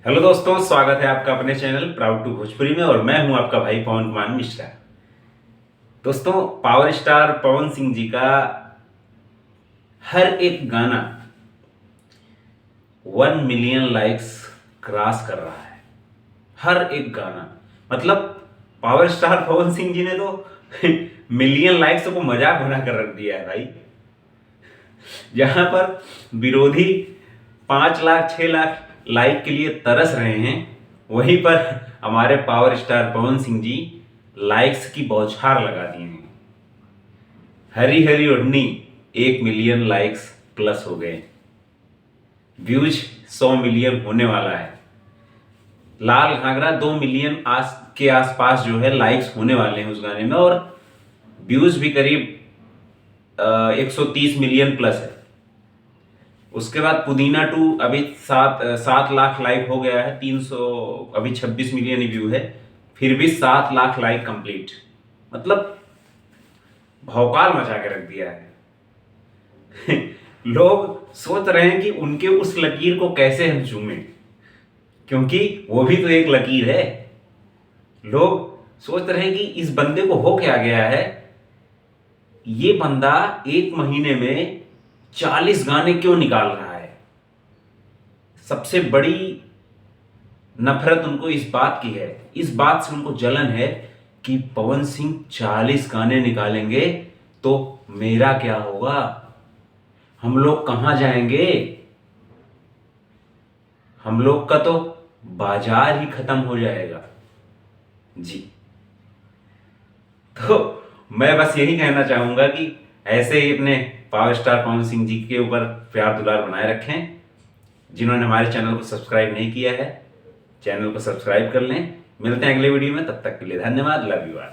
Hello दोस्तों, स्वागत है आपका अपने चैनल प्राउड टू भोजपुरी में और मैं हूं आपका भाई पवन कुमार मिश्रा। दोस्तों, पावर स्टार पवन सिंह जी का हर एक गाना 1 मिलियन लाइक्स क्रॉस कर रहा है। हर एक गाना मतलब पावर स्टार पवन सिंह जी ने तो मिलियन लाइक्स को मजाक बना कर रख दिया है भाई। जहां पर विरोधी 5 लाख 6 लाख लाइक के लिए तरस रहे हैं, वहीं पर हमारे power star Pawan Singh ji likes की बौछार लगा दिए हैं। हरी हरी ओढ़नी 1 मिलियन लाइक्स प्लस हो गए। व्यूज 100 मिलियन होने वाला है। लाल घाघरा 2 मिलियन के आसपास जो है लाइक्स होने वाले हैं उस गाने में, और व्यूज भी करीब 130 मिलियन प्लस है। उसके बाद पुदीना 2 अभी 7 लाख लाइक हो गया है। 300 अभी 26 मिलियन व्यू है, फिर भी 7 लाख लाइक कंप्लीट। मतलब भौकाल मचा के रख दिया है। लोग सोच रहे हैं कि उनके उस लकीर को कैसे हम चूमें, क्योंकि वो भी तो एक लकीर है। लोग सोच रहे हैं कि इस बंदे को हो क्या गया है। ये बंदा एक महीने में 40 गाने क्यों निकाल रहा है। सबसे बड़ी नफरत उनको इस बात की है, इस बात से उनको जलन है कि पवन सिंह 40 गाने निकालेंगे तो मेरा क्या होगा, हम लोग कहां जाएंगे, हम लोग का तो बाजार ही खत्म हो जाएगा जी। तो मैं बस यही कहना चाहूंगा कि ऐसे ही अपने पावर स्टार पवन सिंह जी के ऊपर प्यार दुलार बनाए रखें। जिन्होंने हमारे चैनल को सब्सक्राइब नहीं किया है, चैनल को सब्सक्राइब कर लें। मिलते हैं अगले वीडियो में, तब तक के लिए धन्यवाद। Love you all.